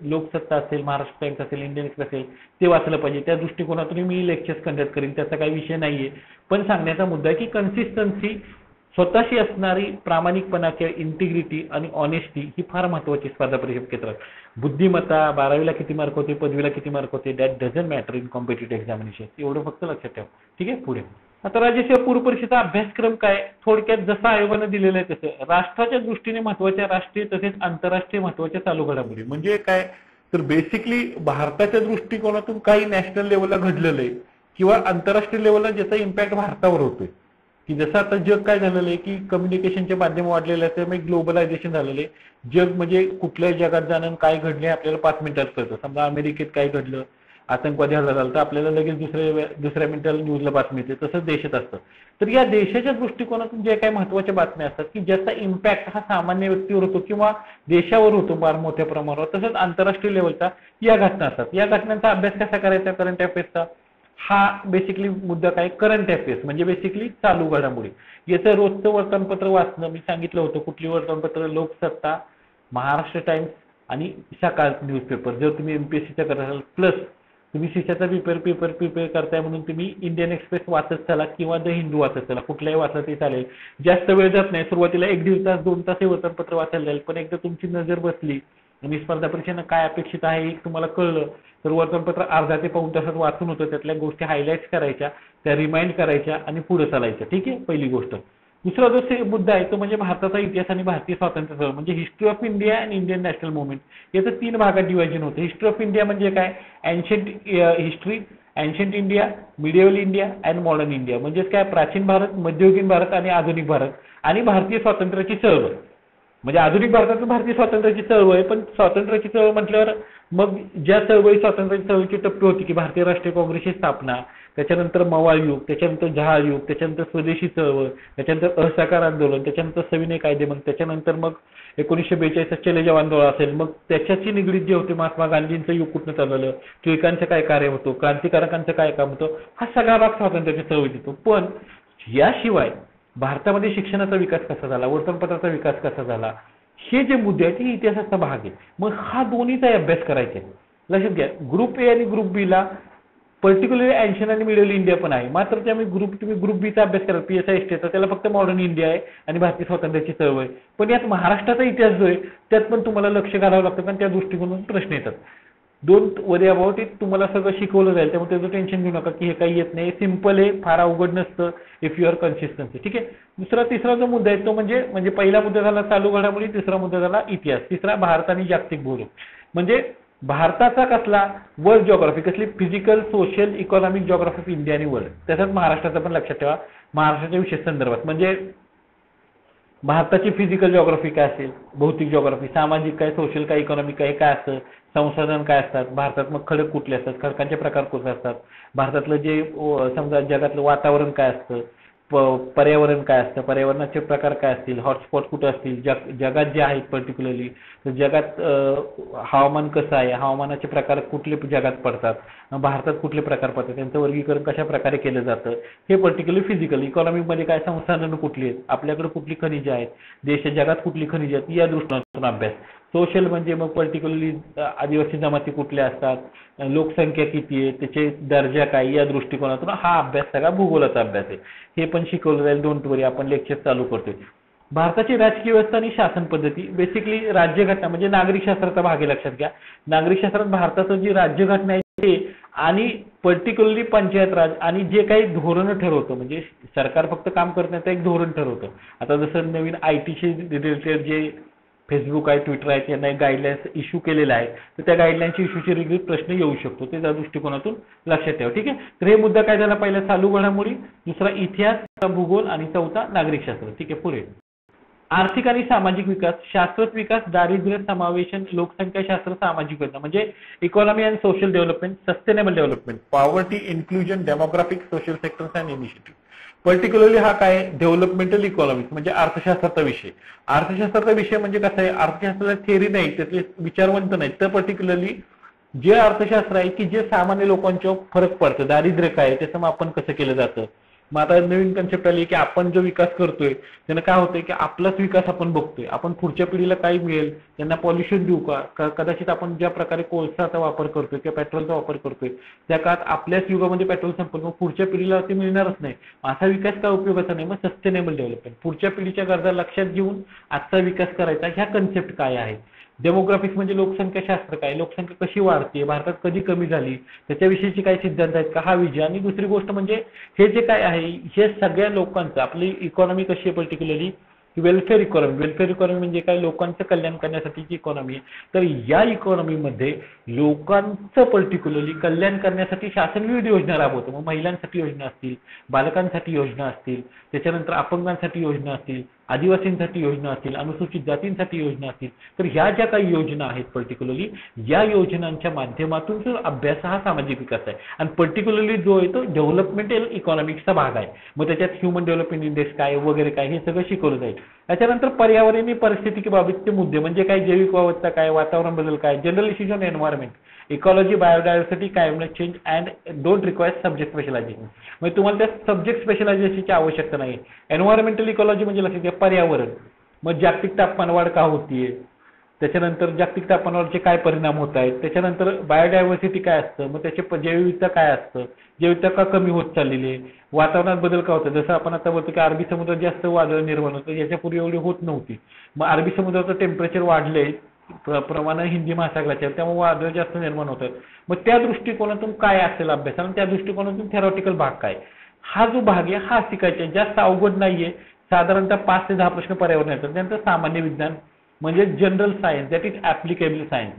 लोकसत्ता असेल, महाराष्ट्र टाइम्स असेल, इंडियन एक्सप्रेस असेल ते वाचलं पाहिजे. त्या दृष्टिकोनातून मी लेक्चर्स कंडक्ट करीन, त्याचा काही विषय नाहीये. पण सांगण्याचा मुद्दा आहे की कन्सिस्टन्सी, स्वतःशी असणारी प्रामाणिकपणा किंवा इंटिग्रिटी आणि ऑनेस्टी ही फार महत्वाची स्पर्धा परीक्षा क्षेत्रात. बुद्धिमत्ता 12वीला किती मार्क होते, पदवीला किती मार्क होते, that doesn't matter in competitive examination. एवढं फक्त लक्षात ठेवा. ठीक आहे. पुढे आता राज्यसेवा पूर्व परीक्षेचा अभ्यासक्रम काय, थोडक्यात जसं आयोगानं दिलेलं आहे तसं राष्ट्राच्या दृष्टीने महत्वाच्या राष्ट्रीय तसेच आंतरराष्ट्रीय महत्वाच्या चालू घडामोडी. म्हणजे काय तर बेसिकली भारताच्या दृष्टिकोनातून काही नॅशनल लेवलला घडलेलं आहे किंवा आंतरराष्ट्रीय लेवलला ज्याचा इम्पॅक्ट भारतावर होतोय. की जसं आता जग काय झालेलं आहे की कम्युनिकेशनचे माध्यम वाढलेले आहेत, त्यामुळे ग्लोबलायझेशन झालेलं आहे. जग म्हणजे कुठल्याही जगात जाणं काय घडले आपल्याला 5 मिनिटात कळतं. समजा अमेरिकेत काय घडलं, आतंकवादी हल्ला झाला तर आपल्याला लगेच दुसऱ्या मिनिटाला न्यूजला बातमी येते. तसंच देशात असतं. तर या देशाच्या दृष्टिकोनातून जे काही महत्वाच्या बातम्या असतात की ज्याचा इम्पॅक्ट हा सामान्य व्यक्तीवर होतो किंवा देशावर होतो फार मोठ्या प्रमाणावर, तसंच आंतरराष्ट्रीय लेवलचा या घटना असतात. या घटनांचा अभ्यास कसा करायचा करंट अफेअर्सचा, हा बेसिकली मुद्दा काय करंट अफेअर्स म्हणजे बेसिकली चालू घडामोडी. याचं रोजचं वर्तमानपत्र वाचणं मी सांगितलं होतं. कुठली वर्तमानपत्र, लोकसत्ता, महाराष्ट्र टाइम्स आणि सकाळ न्यूजपेपर. जर तुम्ही एमपीएससीचा करत असाल प्लस तुम्ही शिक्षाचा पेपर प्रिपेअर करताय म्हणून तुम्ही इंडियन एक्सप्रेस वाचत चला किंवा द हिंदू वाचत चला, कुठल्याही वाचलं ते चालेल. जास्त वेळ जात नाही, सुरुवातीला 1-1.5 तास 2 तास हे वर्तमानपत्र वाचायला जाईल. पण एकदा तुमची नजर बसली आणि स्पर्धा परीक्षेनं काय अपेक्षित आहे हे तुम्हाला कळलं तर वर्तमानपत्र अर्धा ते पाऊण तासात वाचून होतं. त्यातल्या गोष्टी हायलाईट करायच्या, त्या रिमाइंड करायच्या आणि पुढे चालायच्या. ठीक आहे, पहिली गोष्ट. दुसरा जो मुद्दा आहे तो म्हणजे भारताचा इतिहास आणि भारतीय स्वातंत्र्य चळवळ म्हणजे history of India and Indian national movement. याचं 3 भागात डिव्हायजन होतं. हिस्ट्री ऑफ इंडिया म्हणजे काय, ancient history, ancient India, medieval India and modern India. म्हणजेच काय प्राचीन भारत, मध्ययुगीन भारत आणि आधुनिक भारत. आणि भारतीय स्वातंत्र्याची चळवळ म्हणजे आधुनिक भारतातून भारतीय स्वातंत्र्याची चळवळ आहे. पण स्वातंत्र्याची चळवळ म्हटल्यावर मग ज्या चळवळी स्वातंत्र्याची चळवळीची टप्पे होती की भारतीय राष्ट्रीय काँग्रेसची स्थापना, त्याच्यानंतर मवाळ युग, त्याच्यानंतर जहाल युग, त्याच्यानंतर स्वदेशी चळवळ, त्याच्यानंतर असहकार आंदोलन, त्याच्यानंतर सविनय कायदे, मग त्याच्यानंतर मग 1942 चले जवान आंदोलन असेल, मग त्याच्याशी निगडीत जे होते महात्मा गांधींचं युग कुठनं चालवलं, टिळकांचं काय कार्य होतं, क्रांतिकारकांचं काय काम होतं, हा सगळा भाग स्वातंत्र्याच्या चळवळीत येतो. पण याशिवाय भारतामध्ये शिक्षणाचा विकास कसा झाला, वर्तमानपत्राचा विकास कसा झाला, हे जे मुद्दे आहेत हे इतिहासाचा भाग आहे. मग हा दोन्हीचा अभ्यास करायचा आहे. लक्षात घ्या, ग्रुप ए आणि ग्रुप बी ला पर्टिक्युलरली एन्शंट आणि मिडल इंडिया पण आहे. मात्र तुम्ही ग्रुप बीचा अभ्यास करा पीएसआय एसटीचा, त्याला फक्त मॉडर्न इंडिया आहे आणि भारतीय स्वातंत्र्याची चळवळ आहे. पण यात महाराष्ट्राचा इतिहास जो आहे त्यात पण तुम्हाला लक्ष घालावं लागतं कारण त्या दृष्टिकोनातून प्रश्न येतात. डोंट वरी अबाउट इट, तुम्हाला सगळं शिकवलं जाईल त्यामुळे त्याचं टेन्शन घेऊ नका की हे काही येत नाही. सिम्पल आहे, फार अवघड नसतं इफ यू आर कन्सिस्टन्सी. ठीक आहे. तिसरा जो मुद्दा आहे तो म्हणजे पहिला मुद्दा झाला चालू घडामोडी, तिसरा मुद्दा झाला इतिहास, तिसरा भारत आणि जागतिक भूगोल. म्हणजे भारताचा कसला वर्ल्ड जिओग्राफी, कसली physical, social, economic geography of India आणि वर्ल्ड. तसंच महाराष्ट्राचा पण लक्षात ठेवा, महाराष्ट्राच्या विशेष संदर्भात म्हणजे भारताची फिजिकल जिओग्राफी काय असेल, भौतिक जिओग्राफी, सामाजिक काय, सोशल काय, इकॉनॉमिक काय, काय असतं, संसाधन काय असतात, भारतात मग खडक कुठले असतात, खडकांचे प्रकार कुठले असतात, भारतातलं जे समजा जगातलं वातावरण काय असतं, पर्यावरण काय असतं, पर्यावरणाचे प्रकार काय असतील, हॉटस्पॉट कुठे असतील जगात जे आहेत पर्टिक्युलरली, तर जगात हवामान कसं आहे, हवामानाचे प्रकार कुठले जगात पडतात, भारतात कुठले प्रकार पडतात, त्यांचं वर्गीकरण कशा प्रकारे केलं जातं, हे पर्टिक्युलरली फिजिकल. इकॉनॉमिकमध्ये काय संसाधनं कुठली आहेत, आपल्याकडे कुठली खनिजे आहेत, जगात कुठली खनिजे आहेत, या दृष्टिकोनातून अभ्यास. सोशल म्हणजे मग पर्टिक्युलरली आदिवासी जमाती कुठल्या असतात, लोकसंख्या किती आहे, त्याचे दर्जा काय, या दृष्टिकोनातून हा अभ्यास सगळा भूगोलाचा अभ्यास आहे. हे पण शिकवलं जाईल, डोंट वरी. आपण लेक्चर चालू करतोय. भारताची राजकीय व्यवस्था आणि शासन पद्धती, बेसिकली राज्यघटना म्हणजे नागरिक शास्त्राचा भाग आहे. लक्षात घ्या, नागरिक शास्त्रात भारताचं जी राज्यघटना आहे ते आणि पर्टिक्युलरली पंचायत राज आणि जे काही धोरण ठरवतं म्हणजे सरकार फक्त काम करण्याचं एक धोरण ठरवतं. आता जसं नवीन आयटीशी रिलेटेड जे फेसबुक आहे, ट्विटर आहे, त्यांना एक गाईडलाईन्स इश्यू केलेला आहे, तर त्या गाईडलाईन्सच्या इश्यूशी रिलेटेड प्रश्न येऊ शकतो, ते त्या दृष्टिकोनातून लक्षात ठेवा. ठीक आहे. तर हे मुद्दा काय झाला, पहिला चालू घडामोडी, दुसरा इतिहास, भूगोल आणि चौथा नागरिकशास्त्र. ठीक आहे. पुढे आर्थिक आणि सामाजिक विकास, शाश्वत विकास, दारिद्र्य समावेशन, लोकसंख्या शास्त्र, सामाजिक योजना म्हणजे economy and social development, sustainable development, poverty, inclusion, demographic, social sectors and initiative. Particularly हा काय डेव्हलपमेंटल इकॉनॉमिक्स म्हणजे अर्थशास्त्राचा विषय. अर्थशास्त्राचा विषय म्हणजे कसं आहे, अर्थशास्त्राला थेअरी नाही, त्यातले विचारवंत नाहीत, तर पर्टिक्युलरली जे अर्थशास्त्र आहे की जे सामान्य लोकांच्या फरक पडतं, दारिद्र्य काय त्याचं मापन कसं केलं जातं. मग आता नवीन कन्सेप्ट आली की आपण जो विकास करतोय त्यानं काय होतंय की आपलाच विकास आपण बघतोय, आपण पुढच्या पिढीला काय मिळेल, त्यांना पॉल्युशन देऊ का, कदाचित आपण ज्या प्रकारे कोळसाचा वापर करतोय किंवा पेट्रोलचा वापर करतोय त्या काळात आपल्याच युगामध्ये पेट्रोल संपल, मग पुढच्या पिढीला ते मिळणारच नाही. असा विकास काय उपयोगाचा नाही. मग सस्टेनेबल डेव्हलपमेंट, पुढच्या पिढीच्या गरजा लक्षात घेऊन आजचा विकास करायचा, ह्या कन्सेप्ट काय आहेत. डेमोग्राफिक्स म्हणजे लोकसंख्या शास्त्र काय, लोकसंख्या कशी वाढते, भारतात कधी कमी झाली, त्याच्याविषयीचे काही सिद्धांत आहेत का, हा विजय. आणि दुसरी गोष्ट म्हणजे हे जे काय आहे हे सगळ्या लोकांचं, आपली इकॉनॉमी कशी आहे particularly welfare economy. Welfare economy म्हणजे काय, लोकांचं कल्याण करण्यासाठीची इकॉनॉमी आहे. तर या इकॉनॉमीमध्ये लोकांचं पर्टिक्युलरली कल्याण करण्यासाठी शासन विविध योजना राबवतं. मग महिलांसाठी योजना असतील, बालकांसाठी योजना असतील, त्याच्यानंतर अपंगांसाठी योजना असतील, आदिवासींसाठी योजना असतील, अनुसूचित जातींसाठी योजना असतील. तर ह्या ज्या काही योजना आहेत पर्टिक्युलरली या योजनांच्या माध्यमातून जो अभ्यास हा सामाजिक विकास आहे. आणि पर्टिक्युलरली जो आहे तो डेव्हलपमेंटल इकॉनॉमिक्सचा भाग आहे. मग त्याच्यात ह्युमन डेव्हलपमेंट इंडेक्स काय वगैरे काय हे सगळं शिकवलं जाईल. त्याच्यानंतर पर्यावरणीय परिस्थितीबाबतचे मुद्दे म्हणजे काय, जैविक विविधता काय, वातावरण बदल काय, general issues on environment, ecology, biodiversity, climate change and don't require subject specialisation. म्हणजे तुम्हाला त्या सब्जेक्ट स्पेशलायझेशनची आवश्यकता नाही. एन्व्हायरमेंटल इकॉलॉजी म्हणजे लक्षात घ्या पर्यावरण, मग जागतिक तापमानवाढ का होतीये, त्याच्यानंतर जागतिक तापमानावरचे काय परिणाम होत आहेत, त्याच्यानंतर बायोडायव्हर्सिटी काय असतं, मग त्याचे जैवविविधता काय असतं, जैवविविधता का कमी होत चाललेली आहे, वातावरणात बदल का होतं. जसं आपण आता बोलतो की अरबी समुद्रात जास्त वादळ निर्माण होतं, याच्यापूर्वी एवढी होत नव्हती. मग अरबी समुद्राचं टेम्परेचर वाढलंय प्रमाणे हिंदी महासागराच्या, त्यामुळे वादळ जास्त निर्माण होतात. मग त्या दृष्टिकोनातून काय असेल अभ्यास आणि त्या दृष्टिकोनातून थेरॉटिकल भाग काय, हा जो भाग आहे हा शिकायचा आहे. जास्त अवघड नाहीये, साधारणतः 5 ते 10 प्रश्न पर्यावरण येतात. त्यानंतर सामान्य विज्ञान म्हणजे general science, that is applicable science.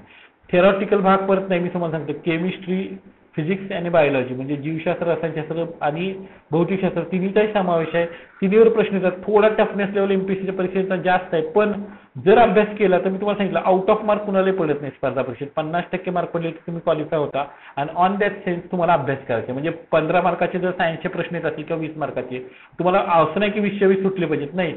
Theoretical भाग परत नाही, मी तुम्हाला सांगतो केमिस्ट्री, फिजिक्स आणि बायोलॉजी म्हणजे जीवशास्त्र, रसायनशास्त्र आणि भौतिकशास्त्र तिन्हीचाही समावेश आहे. तिन्हीवर प्रश्न येतात. थोडा टफनेस लेवल एमपीएससीच्या परीक्षेचा जास्त आहे, पण जर अभ्यास केला तर मी तुम्हाला सांगितलं आउट ऑफ मार्क कुणालाही पडत नाही स्पर्धा परीक्षेत. 50% मार्क पडले की तुम्ही क्वालिफाय होता. आणि ऑन दॅट सेन्स तुम्हाला अभ्यास करायचा. म्हणजे 15 मार्काचे जर सायन्सचे प्रश्न येत असतील किंवा 20 मार्काचे, तुम्हाला असं नाही की 20 सुटले पाहिजेत, नाही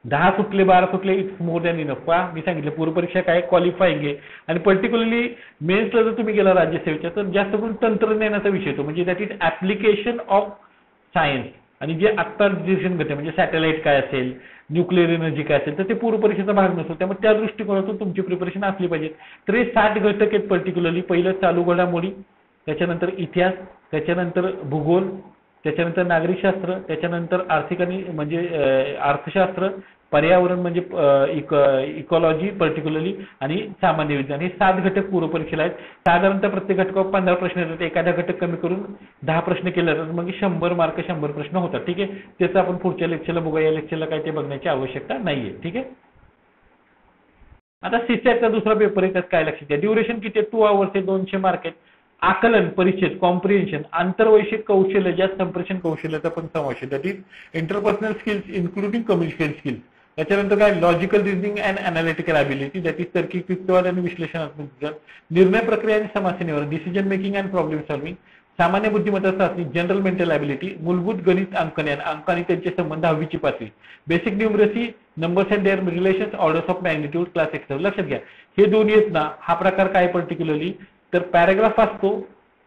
10 सुटले 12 सुटले इट्स मोर दॅन इनफ. मी सांगितलं पूर्वपरीक्षा काय क्वालिफाईंग आहे. आणि पर्टिक्युलरली मेन्सला जर तुम्ही गेला राज्यसेवेच्या तर जास्त करून तंत्रज्ञानाचा विषय येतो, म्हणजे that is application of science. आणि जे आत्ता डिसिजन घेते म्हणजे सॅटेलाइट काय असेल, न्यूक्लिअर एनर्जी काय असेल, तर ते पूर्वपरीक्षेचा भाग नसतो. त्यामुळे त्या दृष्टिकोनातून तुमची प्रिपरेशन असली पाहिजे. तर हे 60 घटक आहेत पर्टिक्युलरली. पहिलं चालू घडामोडी, त्याच्यानंतर इतिहास, त्याच्यानंतर भूगोल, त्याच्यानंतर नागरिकशास्त्र, त्याच्यानंतर आर्थिक आणि म्हणजे अर्थशास्त्र, पर्यावरण म्हणजे इकॉलॉजी पर्टिक्युलरली, आणि सामान्य विज्ञान. हे 7 घटक पूर्वपरीक्षेला आहेत. साधारणतः प्रत्येक घटकावर 15 प्रश्न येतात. एखादा घटक कमी करून 10 प्रश्न केले जातात. मग 100 मार्क 100 प्रश्न होतात. ठीक आहे, त्याचं आपण पुढच्या लेक्चरला बघूया. या लेक्चरला काय ते बघण्याची आवश्यकता नाहीये. ठीक आहे. आता सीसॅटचा दुसरा पेपर आहे, त्यात काय लक्षात घ्या. ड्युरेशन किती आहे, 2 hours आहे, 200 मार्क आहेत. आकलन, परिच्छेद, कॉम्प्रिहेन्शन, आंतरवैश्विक कौशल्य, ज्या संप्रेषण कौशल्याचा पण समावेश आहे, that is interpersonal skills including communication skills. त्याच्यानंतर काय logical reasoning and analytical ability, that is तार्किक युक्तिवाद आणि विश्लेषणात्मक विचार, निर्णय प्रक्रिया आणि समस्या निवारण, decision making and problem solving, सामान्य बुद्धिमत्ता चाचणी, जनरल मेंटल ॲबिलिटी, मूलभूत गणित, अंकज्ञान, अंक आणि त्यांचे संबंध, 10वीची पाचवी, basic numeracy, numbers and their relations, orders of magnitude, class एक्सर. लक्षात घ्या हे दोन्ही आहेत ना, हा प्रकार काय पर्टिक्युलरली तर पॅराग्राफ असतो.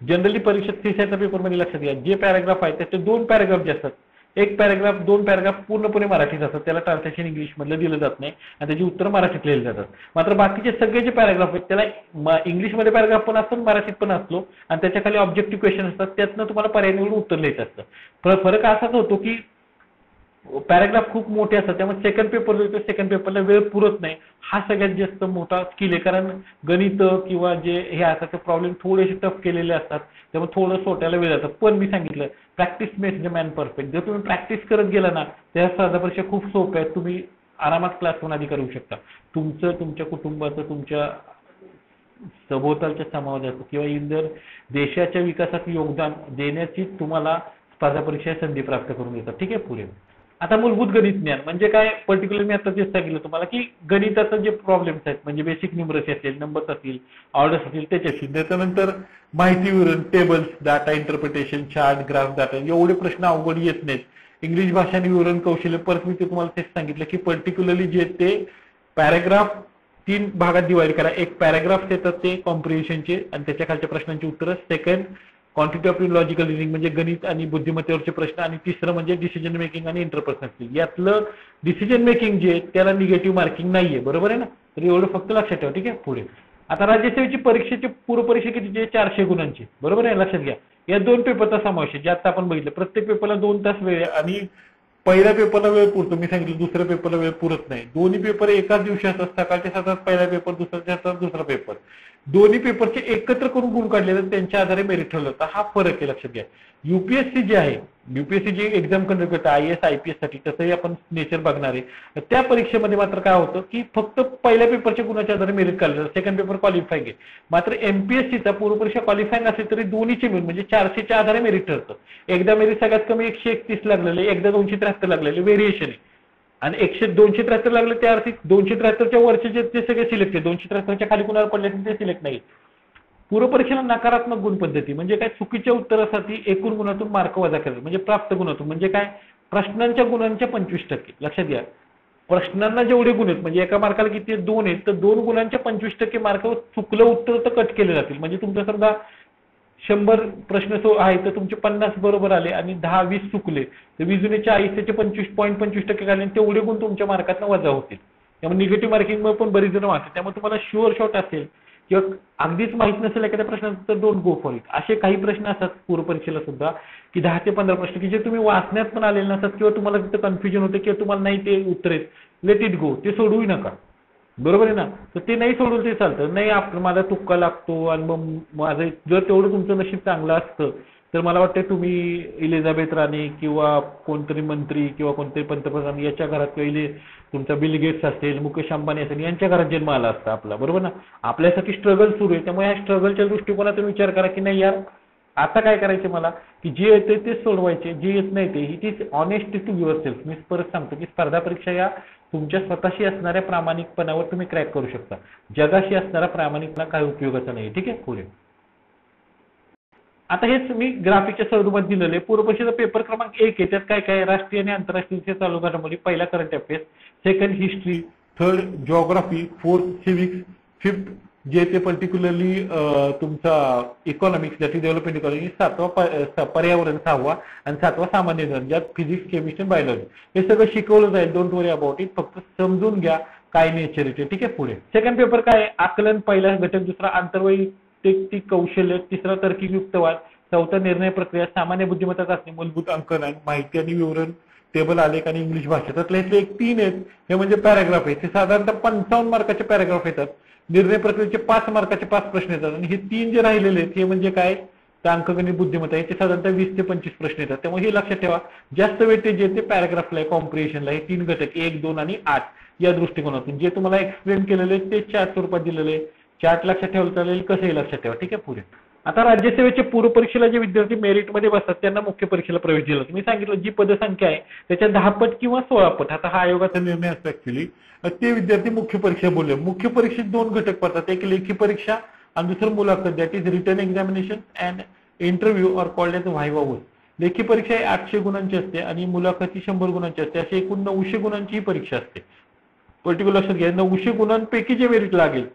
जनरली परीक्षेत सीसॅटच्या पेपरमध्ये लक्षात घ्या जे पॅराग्राफ आहेत त्याचे 2 पॅराग्राफ जे असतात, एक पॅराग्राफ 2 पॅराग्राफ पूर्णपणे मराठीत असतात, त्याला ट्रान्सलेशन इंग्लिशमधलं दिलं जात नाही आणि त्याची उत्तर मराठीत लिहिली जातात. मात्र बाकीचे सगळे जे पॅराग्राफ आहेत त्याला इंग्लिशमध्ये पॅराग्राफ पण असतो, मराठीत पण असतो आणि त्याच्या खाली ऑब्जेक्टिव्ह क्वेश्चन असतात, त्यातनं तुम्हाला पर्याय निवडून उत्तर लिहायचं असतं. फरक असाच होतो की पॅराग्राफ खूप मोठे असतात, त्यामुळे सेकंड पेपर जो येतो सेकंड पेपरला वेळ पुरत नाही. हा सगळ्यात जास्त मोठा स्किल आहे, कारण गणित किंवा जे हे असतात ते प्रॉब्लेम थोडेसे टफ केलेले असतात, त्यामुळे थोडं सोटायला वेळ जातात. पण मी सांगितलं practice makes the man perfect. जर तुम्ही प्रॅक्टिस करत गेला ना त्या स्पर्धा परीक्षा खूप सोप्या आहेत. तुम्ही आरामात क्लास आधी करू शकता. तुमचं, तुमच्या कुटुंबाचं, तुमच्या सभोवतालच्या समाजाचं किंवा इतर देशाच्या विकासात योगदान देण्याची तुम्हाला स्पर्धा परीक्षा संधी प्राप्त करून देतात. ठीक आहे. पुढे आता मूलभूत गणित ज्ञान म्हणजे काय पर्टिक्युलर मी आता तेच सांगितलं तुम्हाला की गणिताचं जे प्रॉब्लेम्स आहेत म्हणजे बेसिक न्यूमरसी असेल, नंबर्स असतील, ऑर्डर्स असतील त्याच्याशी, त्याच्यानंतर माहिती विवरण, tables, data interpretation, chart, graph, data, एवढे प्रश्न अवघड येत नाहीत. इंग्लिश भाषा आणि विवरण कौशल्य, परत मी ते तुम्हाला तेच सांगितलं की पर्टिक्युलरली जे ते पॅराग्राफ 3 भागात डिवाइड करा. एक पॅराग्राफ येतात ते कॉम्प्रिहेन्शनचे आणि त्याच्या खालच्या प्रश्नांची उत्तरं. सेकंड क्वांटिटेटिव्ह लॉजिकल रिझनिंग म्हणजे गणित आणि बुद्धिमत्तेवरचे प्रश्न. आणि तिसरं म्हणजे डिसिजन मेकिंग आणि इंटरपर्सनल स्किल. यातलं डिसिजन मेकिंग जे त्याला निगेटिव्ह मार्किंग नाहीये, बरोबर आहे ना. तर एवढं फक्त लक्षात ठेवा, ठीक आहे. पुढे आता राज्यसेवेची परीक्षेची पूर्वपरीक्षा कितीची? 400 गुणांची, बरोबर आहे, लक्षात घ्या. या 2 पेपरचा समावेश आहे, जे आता आपण बघितलं. प्रत्येक पेपरला 2 तास वेळ आहे आणि पहिल्या पेपरला वेळ पुरतो, मी सांगितलं. दुसऱ्या पेपरला वेळ पुरत नाही. दोन्ही पेपर एकाच दिवशी असतात. सकाळच्या तासात पहिला पेपर, दुसऱ्या तासात दुसरा पेपर. दोन्ही पेपरचे एकत्र करून गुण काढले तर त्यांच्या आधारे मेरिट ठरवलं जातं. हा फरक आहे, लक्षात घ्या. युपीएससी जे आहे, युपीएससी जी एक्झाम कंडक्ट करतं आयएएस आयपीएस साठी, तसंही आपण नेचर बघणार आहे. त्या परीक्षेमध्ये मात्र काय होतं की फक्त पहिल्या पेपरच्या गुणाच्या आधारे मेरिट काढलं जातं. सेकंड पेपर क्वालिफाईंग आहे. मात्र एमपीएससीचा पूर्वपरीक्षा क्वालिफाईंग असेल तरी दोन्हीचे मिळून म्हणजे 400च्या आधारे मेरिट ठरतं. एकदा मेरिट सगळ्यात कमी 131 लागलेले, एकदा 273 लागलेले, व्हेरिएशन आहे. आणि 273 लागले त्या अर्थी 273च्या वरचे जे ते सगळे सिलेक्ट आहे. 273च्या खाली कुणाला पडले ते सिलेक्ट नाही. पूर्वपरीक्षेला नकारात्मक गुण पद्धती म्हणजे काय? चुकीच्या उत्तरासाठी एकूण गुणातून मार्क वजा करायचे, म्हणजे प्राप्त गुणातून. म्हणजे काय? प्रश्नांच्या गुणांच्या 25%, लक्षात घ्या. प्रश्नांना जेवढे गुण आहेत, म्हणजे एका मार्काला किती आहेत? 2 आहेत, तर 2 गुणांच्या 25% मार्क चुकलं उत्तर तर कट केले जातील. म्हणजे तुमचं समजा 100 प्रश्न आहे तर तुमचे 50 बरोबर आले आणि 10-20 चुकले तर 20 40 त्याचे 25.25% काढले, तेवढे गुण तुमच्या मार्कातनं वजा होतील. त्यामुळे निगेटिव्ह मार्किंग पण बरीच जण वाचतात. त्यामुळे तुम्हाला शुअर शॉट असेल किंवा अगदीच माहित नसेल एखाद्या प्रश्नाचं तर डोंट गो फॉर इट. असे काही प्रश्न असतात पूर्वपरीक्षेला सुद्धा की 10 ते 15 प्रश्न की जे तुम्ही वाचण्यात पण आलेले नसतात किंवा तुम्हाला तिथं कन्फ्युजन होते किंवा तुम्हाला नाही ते उत्तर आहेत. लेट इट गो, ते सोडवू नका, बरोबर आहे ना. तर ते नाही सोडवलं ते चालतं. नाही मला तुक्का लागतो आणि मग माझं जर तेवढं तुमचं नशीब चांगलं असतं तर मला वाटतं तुम्ही इलिझाबेथ राणी किंवा कोणतरी मंत्री किंवा कोणतरी पंतप्रधान याच्या घरात किंवा तुमचा बिल गेट्स असेल, मुकेश अंबानी असेल, यांच्या घरात जन्म आला असता आपला, बरोबर ना. आपल्यासाठी स्ट्रगल सुरू आहे. त्यामुळे या स्ट्रगलच्या दृष्टिकोनातून विचार करा की नाही यार आता काय करायचं मला, की जे येते तेच सोडवायचे, जे येत नाही ते. It is honest to yourself. मी परत सांगतो की स्पर्धा परीक्षा या तुमच्या स्वतःशी असणाऱ्या प्रामाणिकपणावर तुम्ही क्रॅक करू शकता. जगाशी असणारा प्रामाणिकपणा काही उपयोगाचा नाही. ठीक आहे. पुढे आता हेच मी ग्राफिकच्या स्वरूपात दिलेले. पूर्वपरीक्षेचा पेपर क्रमांक 1 आहे. त्यात काय काय? राष्ट्रीय आणि आंतरराष्ट्रीय चालू घडामोडी. पहिला current affairs, second history, third geography, fourth civics, fifth जे ते पर्टिक्युलरली तुमचा economics that is development economy, 7वा पर्यावरण 6वा आणि 7वा सामान्य ज्ञान ज्यात फिजिक्स, केमिस्ट्री, बायोलॉजी. हे सगळं शिकवलं जाईल. Don't worry about it. फक्त समजून घ्या काय नेचर. ठीक आहे. पुढे सेकंड पेपर काय? आकलन, पहिला घटक, दुसरा आंतरवैयक्तिक कौशल्य, तिसरा तर्किक युक्तवाद, चौथा निर्णय प्रक्रिया, सामान्य बुद्धिमत्ता चाचणी, मूलभूत अंकन, माहिती आणि विवरण, टेबल, आलेख आणि इंग्लिश भाषा. त्यातले हे 3 आहेत. हे म्हणजे पॅराग्राफ आहेत. ते साधारणतः 55 मार्काचे पॅराग्राफ येतात. निर्णय प्रक्रियेचे 5 मार्काचे 5 प्रश्न येतात. आणि हे 3 जे राहिलेले आहेत हे म्हणजे काय? तर अंकगणित बुद्धिमत्ता. याचे साधारणतः 20 ते 25 प्रश्न येतात. त्यामुळे हे लक्षात ठेवा. जास्त वेटेज जे ते पॅराग्राफला आहे, कॉम्प्रिहेन्शनला. हे 3 घटक 1, 2 आणि 8 या दृष्टिकोनातून जे तुम्हाला एक्सप्लेन केलेले ते चार्ट स्वरूपात दिलेले. चार्ट लक्षात ठेवलं चालेल, कसंही लक्षात ठेवा. ठीक आहे. पुढे आता राज्यसेवेचे पूर्वपरीक्षेला जे विद्यार्थी मेरिटमध्ये बसतात त्यांना मुख्य परीक्षेला प्रवेश दिला. मी सांगितलं जी पदसंख्या आहे त्याच्या 10 पट किंवा 16 पट, आता हा आयोगाचा निर्णय असतो ऍक्च्युली, ते विद्यार्थी मुख्य परीक्षा बोलले. मुख्य परीक्षेत 2 घटक पडतात. एक लेखी परीक्षा आणि दुसरं मुलाखत, that is written examination and interview or called as viva वोस. लेखी परीक्षा 800 गुणांची असते आणि मुलाखती 100 गुणांची असते. अशी एकूण 900 गुणांची ही परीक्षा असते. पर्टिक्युलर लक्षात घ्या. 900 गुणांपैकी जे मेरिट लागेल,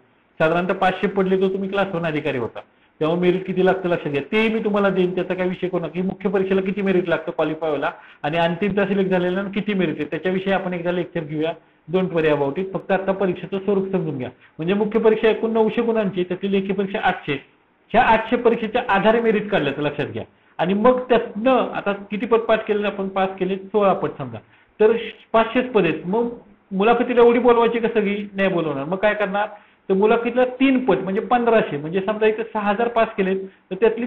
साधारणतः 500 पडले तर तुम्ही क्लास 1 अधिकारी होता. तेव्हा मेरिट किती लागतं लक्षात घ्या. ते मी तुम्हाला देईन, त्याचा काही विषय कोणा की मुख्य परीक्षेला किती मेरिट लागतं क्वालिफाय व्हायला आणि अंतिमता सिलेक्ट झालेला किती मेरिट आहे त्याच्याविषयी आपण एकदा लेक्चर घेऊया. Don't worry about it. फक्त आता परीक्षेचं स्वरूप समजून घ्या. म्हणजे मुख्य परीक्षा एकूण 900 गुणांची, त्यातली लेखी परीक्षा 800. ह्या 800 परीक्षेच्या आधारे मेरिट काढल्याचं लक्षात घ्या. आणि मग त्यातनं आता किती पट पाठ केले आपण? पास केले 16 पट समजा, तर 500 पद आहेत. मग मुलाखतीला एवढी बोलवायची का? सगळी नाही बोलवणार. मग काय करणार? तर मुलाखतीला 3 पट म्हणजे 1500. म्हणजे समजा इथे 6000 पास केलेत तर त्यातली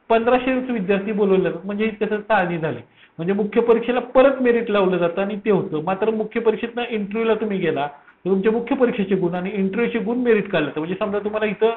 1500 विद्यार्थी बोलवले जातात. म्हणजे त्याचं चाळणी झाली. म्हणजे मुख्य परीक्षेला परत मेरिट लावलं जातं आणि ते होतं. मात्र मुख्य परीक्षेतनं इंटरव्ह्यूला तुम्ही गेला तर तुमच्या मुख्य परीक्षेचे गुण आणि इंटरव्ह्यूचे गुण मेरिट काढलं. म्हणजे समजा तुम्हाला इथं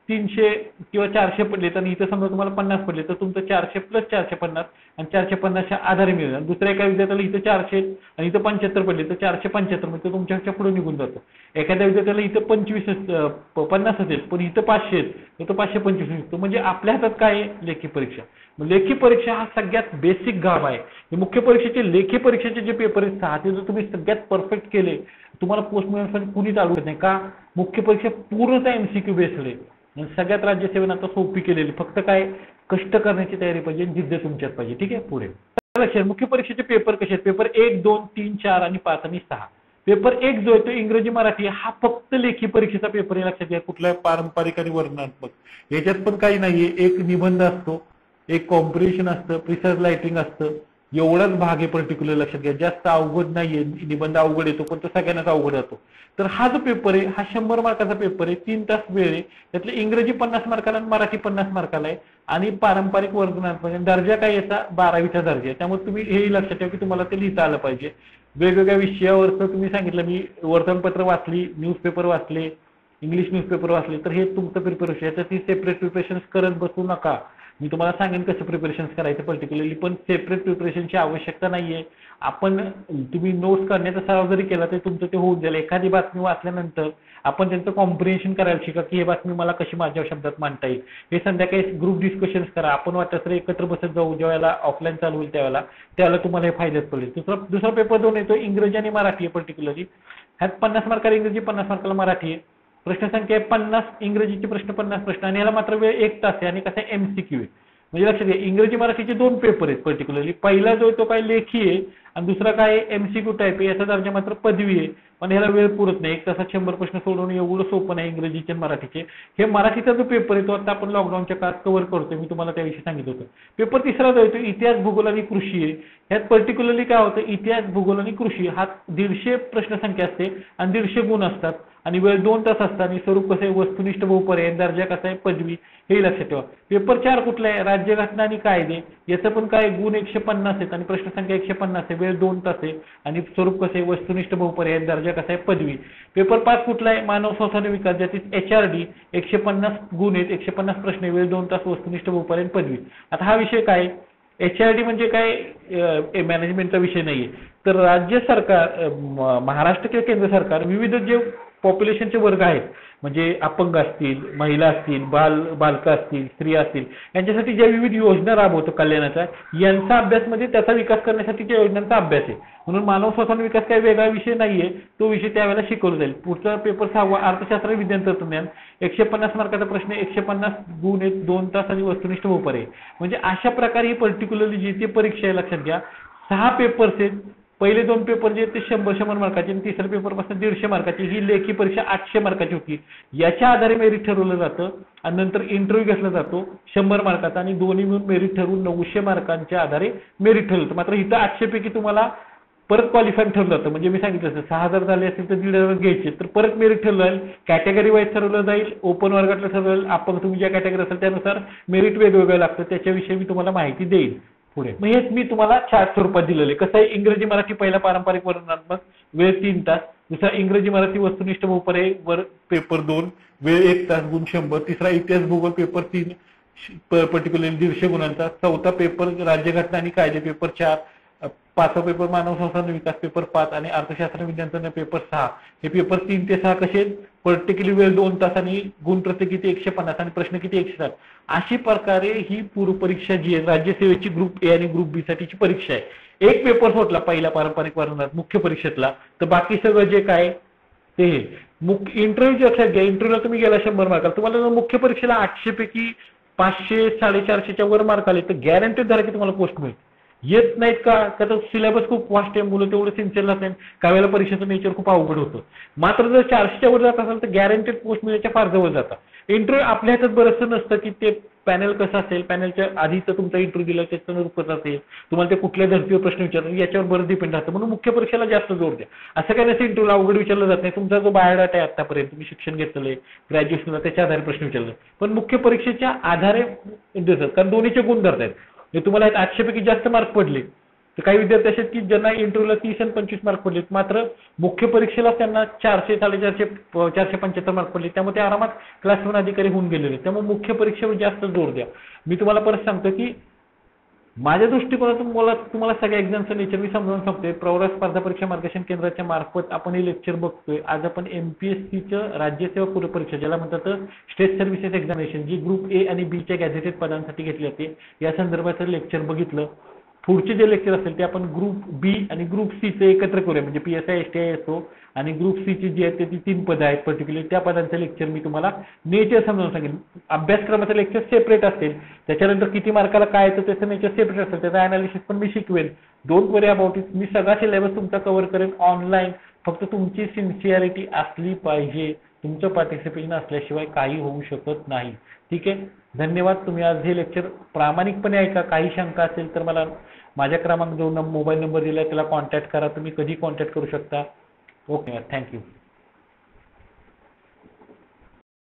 300 किंवा 400 पडले आणि इथं समजा तुम्हाला 50 पडले तर तुमचं 400 प्लस 450 आणि 450च्या आधारे मिळेल. दुसऱ्या एका विद्यार्थ्याला इथं 400 आणि इथं 75 पडले तर 475 म्हणजे तुमच्याच्या पुढे निघून जातो. एखाद्या विद्यार्थ्याला इथं 50 असेल पण इथं 500 तर तो 525 निघतो. म्हणजे आपल्या हातात काय आहे? लेखी परीक्षा. लेखी परीक्षा हा सगळ्यात बेसिक गाभ आहे. मुख्य परीक्षेचे लेखी परीक्षेचे जे पेपर आहेत 6 ते जर तुम्ही सगळ्यात परफेक्ट केले तुम्हाला पोस्ट मिळवण्यासाठी कुणीच अडवत नाही. का? मुख्य परीक्षा पूर्णतः एमसीक्यू बेस्ड आहे. सगळ्यात राज्यसेवेनं आता सोपी केलेली. फक्त काय कष्ट करण्याची तयारी पाहिजे, जिद्द तुमच्यात पाहिजे. ठीक आहे. पुढे लक्षात मुख्य परीक्षेचे पेपर कसे आहेत? पेपर 1, 2, 3, 4 आणि 5 आणि 6. पेपर 1 जो आहे तो इंग्रजी मराठी हा फक्त लेखी परीक्षेचा पेपर आहे. लक्षात घ्या. कुठल्या पारंपरिक आणि वर्णनात्मक याच्यात पण काही नाहीये. एक निबंध असतो, एक कॉम्प्रिहेन्शन असतं, प्रिसाइज रायटिंग असतं. एवढाच भाग आहे पर्टिक्युलर. लक्षात घ्या. जास्त अवघड नाहीये. निबंध अवघड येतो पण तो सगळ्यांनाच अवघड जातो. तर हा जो पेपर आहे हा 100 मार्काचा पेपर आहे. 3 तास वेळ आहे. त्यातले इंग्रजी 50 मार्काला आणि मराठी 50 मार्काला आहे. आणि पारंपरिक वर्णनात्मक दर्जा काय याचा 12वीचा दर्जा आहे. त्यामुळे तुम्ही हेही लक्षात ठेवा की तुम्हाला ते लिहिता आलं पाहिजे. वेगवेगळ्या विषयावरचं तुम्ही सांगितलं मी वर्तमानपत्र वाचली, न्यूजपेपर वाचले, इंग्लिश न्यूजपेपर वाचले तर हे तुमचं प्रिपरेशन. याच्यात सेपरेट प्रिपरेशन करत बसू नका. मी तुम्हाला सांगेन कसं प्रिपरेशन करायचं पर्टिक्युलरली. पण सेपरेट प्रिपरेशनची आवश्यकता नाहीये. आपण तुम्ही नोट्स करण्याचा सराव जरी केला तर तुमचं ते होऊन जाईल. एखादी बातमी वाचल्यानंतर आपण त्यांचं कॉम्प्रिहेन्शन करायला शिका की हे बातमी मला कशी माझ्या शब्दात मांडता येईल. हे संध्याकाळी ग्रुप डिस्कशन्स करा. आपण वाटत तर एकत्र बसत जाऊ. ज्यावेळेला ऑफलाईन चालू होईल त्यावेळेला तुम्हाला हे फायद्यात पडेल. दुसरा पेपर 2 येतो इंग्रजी आणि मराठी आहे पर्टिक्युलरली. ह्यात 50 मार्काला इंग्रजी 50 मार्काला मराठी आहे. प्रश्न संख्या आहे 50 इंग्रजीचे प्रश्न 50 प्रश्न आणि याला मात्र वेळ 1 तास आहे. आणि कसं आहे एमसीक्यू आहे. म्हणजे लक्षात घ्या इंग्रजी मराठीचे 2 पेपर आहेत पर्टिक्युलरली. पहिला जो आहे तो काय लेखी आहे आणि दुसरा काय एमसीक्यू टाईप आहे. याचा दर्जा मात्र पदवी आहे. पण ह्याला वेळ पुरत नाही. 1 तासात 100 प्रश्न सोडवणं एवढं सोपं नाही इंग्रजीचे आणि मराठीचे. हे मराठीचा जो पेपर आहे तो आता आपण लॉकडाऊनच्या काळात कव्हर करतोय. मी तुम्हाला त्याविषयी सांगितलं होतं. पेपर तिसरा जो आहे तो इतिहास भूगोल आणि कृषी आहे. ह्यात पर्टिक्युलरली काय होतं इतिहास भूगोल आणि कृषी हा 150 प्रश्नसंख्या असते आणि 150 गुण असतात आणि वेळ 2 तास असतात. आणि स्वरूप कसं आहे वस्तुनिष्ठ बहुपर्याय, दर्जा कसा आहे पदवी, हे लक्षात ठेवा. पेपर 4 कुठला आहे राज्यघटना आणि कायदे. याचं पण काय गुण 150 आहेत आणि प्रश्नसंख्या 150 आहे. वेळ 2 तास आहे आणि स्वरूप कसं आहे वस्तुनिष्ठ बहुपर्याय, दर्जा कसा आहे पदवी. पेपर 5 कुठला आहे मानव संसाधन विकास. ज्यातील HRD 150 गुण आहेत, 150 प्रश्न आहे, वेळ 2 तास, वस्तुनिष्ठ बहुपर्याय, पदवी. आता हा विषय काय HRD म्हणजे काय मॅनेजमेंटचा विषय नाहीये. तर राज्य सरकार महाराष्ट्र किंवा केंद्र सरकार विविध जे पॉप्युलेशनचे वर्ग आहेत म्हणजे अपंग असतील, महिला असतील, बालक असतील, स्त्रिया असतील यांच्यासाठी ज्या विविध योजना राबवतो कल्याणाच्या यांचा अभ्यास म्हणजे त्याचा विकास करण्यासाठीच्या योजनांचा अभ्यास आहे. म्हणून मानव संसाधन विकास काही वेगळा विषय नाहीये. तो विषय त्यावेळेला शिकवला जाईल. पुढचा पेपर 6 अर्थशास्त्र विज्ञान तत्वज्ञान 150 मार्काचा प्रश्न 150 गुण आहेत, 2 तास आणि वस्तुनिष्ठ बहुपर्याय. म्हणजे अशा प्रकारे ही पर्टिक्युलरली जी ती परीक्षा आहे लक्षात घ्या. 6 पेपर्स आहेत. पहिले 2 पेपर जे ते 100 मार्काचे आणि तिसरा पेपर पासून 150 मार्काची. ही लेखी परीक्षा 800 मार्काची होती. याच्या आधारे मेरिट ठरवलं जातं आणि नंतर इंटरव्ह्यू घेतला जातो 100 मार्काचा आणि दोन्ही मिळून मेरिट ठरवून 900 मार्कांच्या आधारे मेरिट ठरलं जातं. मात्र इथं 800 पैकी तुम्हाला परत क्वालिफाय ठरलं जातं. म्हणजे मी सांगितलं असं 6000 झाले असेल तर 1500 घ्यायचे तर परत मेरिट ठरलं जाईल. कॅटेगरी वाईज ठरवलं जाईल. ओपन वर्गातलं ठरवलं जाईल. आपण तुम्ही ज्या कॅटेगरी असेल त्यानुसार मेरिट वेगवेगळं लागतं. त्याच्याविषयी मी तुम्हाला माहिती देईल पुढे. मग हेच मी तुम्हाला चार्ट स्वरूपात दिलेले. कसं आहे इंग्रजी मराठी पहिला पारंपरिक वर्णनात्मक वेळ 3 तास. दुसरा इंग्रजी मराठी वस्तुनिष्ठ बहुपर्याय वर पेपर 2 वेळ 1 तास गुण 100. तिसरा इतिहास भूगोल पेपर 3 पर्टिक्युलरली 150 गुणांचा. चौथा पेपर राज्यघटना आणि कायदे पेपर 4. 5वा पेपर मानव संसाधन विकास पेपर 5 आणि अर्थशास्त्र विज्ञान पेपर 6. हे पेपर 3 ते 6 कसे पर्टिक्युलर वेळ 2 तास आणि गुण प्रत्येक किती 150 आणि प्रश्न किती 160. अशी प्रकारे ही पूर्व परीक्षा जी आहे राज्यसेवेची ग्रुप ए आणि ग्रुप बी साठीची परीक्षा आहे. एक पेपर सोडला पहिला पारंपरिक वर्णनात मुख्य परीक्षेतला तर बाकी सगळं जे काय ते मुख्य इंटरव्ह्यू लक्षात घ्या. इंटरव्ह्यूला तुम्ही गेला 100 मार्काला तुम्हाला मुख्य परीक्षेला 800 पैकी 500 450च्या वर मार्क आले तर गॅरंटेड धरा की तुम्हाला पोस्ट मिळेल. येत नाहीत का त्याचा सिलेबस खूप वास्ट आहे. मुलं तेवढं सिन्सिअर नसेल. काही वेळेला परीक्षेचं नेचर खूप अवघड होतं. मात्र जर 400च्या वर जात असेल तर गॅरंटेड पोस्ट मिळण्याच्या फार जवळ जातात. इंटरव्ह्यू आपल्या हातात बरंचसं नसतं की ते पॅनल कसं असेल, पॅनलच्या आधीचा तुमचा इंटरव्ह्यू दिला त्याचं रूपच असेल, तुम्हाला ते कुठल्या धर्तीवर प्रश्न विचारतात याच्यावर बरं डिपेंड राहतं. म्हणून मुख्य परीक्षेला जास्त जोर द्या. असं काही नसेल इंटरव्ह्यूला अवघड विचारलं जात नाही. तुमचा जो बायोडाटा आहे आतापर्यंत तुम्ही शिक्षण घेतलेलं आहे ग्रॅज्युएशनला त्याच्या आधारे प्रश्न विचारले पण मुख्य परीक्षेच्या आधारे देतात कारण दोन्हीचे गुण धरतायत. तुम्हाला 800 पैकी जास्त मार्क पडले तर काही विद्यार्थी असे आहेत की ज्यांना इंटरव्ह्यूला 30 आणि 25 मार्क पडलेत, मात्र मुख्य परीक्षेला त्यांना 400 450 475 मार्क पडले, त्यामुळे ते आरामात क्लास 1 अधिकारी होऊन गेलेले. त्यामुळे मुख्य परीक्षेवर जास्त जोर द्या. मी तुम्हाला परत सांगतो की माझ्या दृष्टिकोनातून मला तुम्हाला सगळ्या एक्झामचं नेचर मी समजावून सांगतोय. प्रवरा स्पर्धा परीक्षा मार्गदर्शन केंद्राच्या मार्फत आपण हे लेक्चर बघतोय. आज आपण एमपीएससीचं राज्यसेवा पूर्व परीक्षा ज्याला म्हणतात स्टेट सर्व्हिसेस एक्झामिनेशन, जी ग्रुप ए आणि बी च्या गॅझेटेड पदांसाठी घेतली जाते, या संदर्भाचं लेक्चर बघितलं. पुढचे जे लेक्चर असेल ते आपण ग्रुप बी आणि ग्रुप सी चे एकत्र करूया, म्हणजे पीएसआय एसटीआय एसओ आणि ग्रुप सी ची जी आहेत ते 3 पदं आहेत पर्टिक्युलर, त्या पदांचं लेक्चर मी तुम्हाला नेचर समजावून सांगेन. अभ्यासक्रमाचं लेक्चर सेपरेट असेल, त्याच्यानंतर किती मार्काला काय येतं त्याचं नेचर सेपरेट असेल, त्याचा अनालिसिस पण मी शिकवेन. Don't worry about it. मी सगळा सिलेबस तुमचा कव्हर करेन ऑनलाईन. फक्त तुमची सिन्सिअरिटी असली पाहिजे, तुमचं पार्टिसिपेशन असल्याशिवाय काही होऊ शकत नाही. ठीक आहे, धन्यवाद. तुम्ही आज हे लेक्चर प्रामाणिकपणे ऐका. काही शंका असेल तर मला माझ्या क्रमांक जो मोबाईल नंबर दिलाय त्याला कॉन्टॅक्ट करा. तुम्ही कधी कॉन्टॅक्ट करू शकता. Okay, thank you.